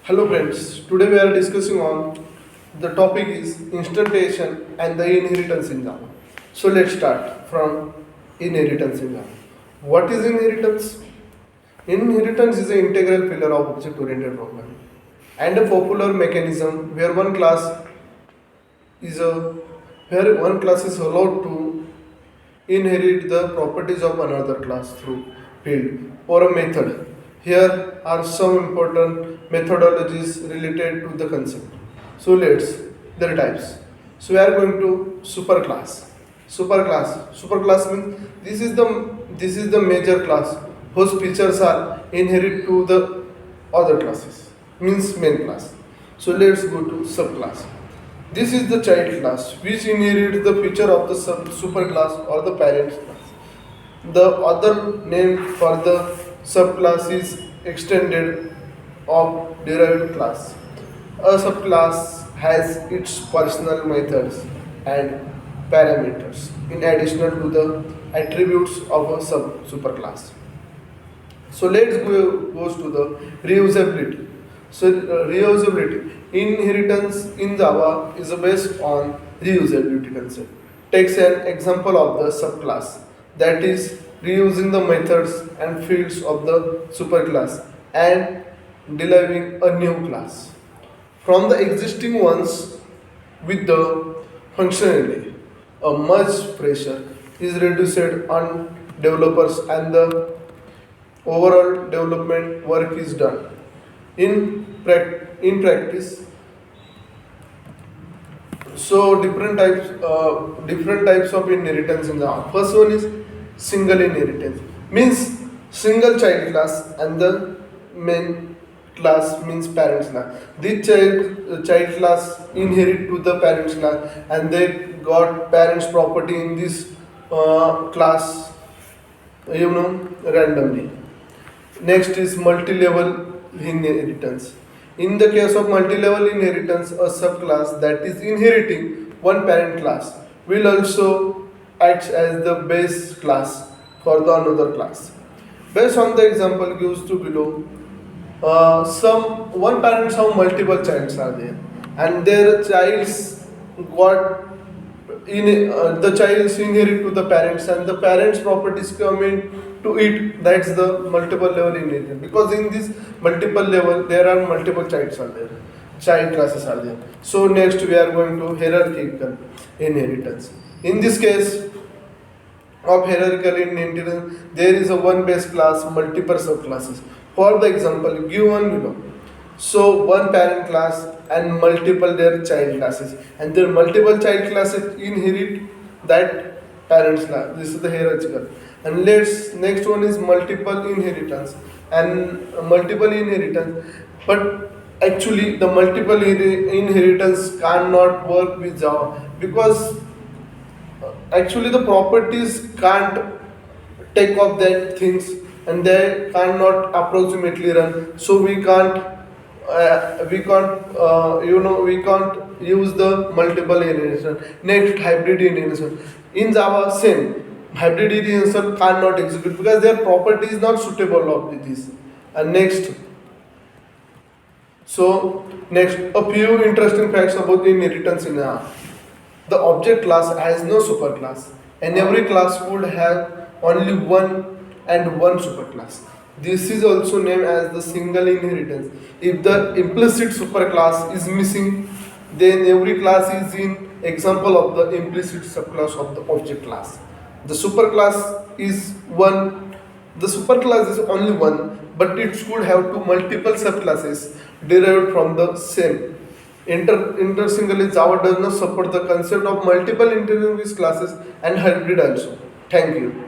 Hello friends, today we are discussing on the topic is instantiation and the inheritance in Java. So let's start from inheritance in Java. What is inheritance? Inheritance is an integral pillar of object-oriented programming and a popular mechanism is a where one class is allowed to inherit the properties of another class through field or a method. Here are some important methodologies related to the concept. So let's their types. So we are going to superclass. Superclass means this is the major class whose features are inherit to the other classes. Means main class. So let's go to subclass. This is the child class which inherits the feature of the superclass or the parent class. The other name for the subclass is extended of derived class. A subclass has its personal methods and parameters in addition to the attributes of a superclass. So let's goes to the reusability. So reusability inheritance in Java is based on reusability concept. Takes an example of the subclass, that is reusing the methods and fields of the superclass and deriving a new class from the existing ones with the functionality. A much pressure is reduced on developers and the overall development work is done. In practice, so different types of inheritance in Java. First one is single inheritance, means single child class and the main class means parents class. This child class inherit to the parents class and they got parents property in this class, randomly. Next is multi-level inheritance. In the case of multi-level inheritance, a subclass that is inheriting one parent class will also act as the base class for the another class. Based on the example given to below, some one parents have multiple childs are there, and their childs got the childs inherit to the parents and the parents properties come in to it. That's the multiple level inheritance, because in this multiple level there are multiple childs are there, child classes are there. So next we are going to hierarchical inheritance. In this case of hierarchical inheritance, there is a one base class, multiple subclasses. For the example given below, so one parent class and multiple their child classes, and their multiple child classes inherit that parents class. This is the hierarchical. And let's next one is multiple inheritance and multiple inheritance. But actually, the multiple inheritance cannot work with Java, because actually the properties can't take off that things and they cannot approximately run. So we can't use the multiple inheritance. Next, hybrid inheritance in Java, same hybrid inheritance cannot execute because their property is not suitable of this. And next, a few interesting facts about the inheritance in Java. The object class has no superclass, and every class would have only one superclass. This is also named as the single inheritance. If the implicit superclass is missing, then every class is an example of the implicit subclass of the object class. The superclass is one. The superclass is only one, but it should have two multiple subclasses derived from the same. Interestingly, Java does not support the concept of multiple intermediate classes and hybrid also. Thank you.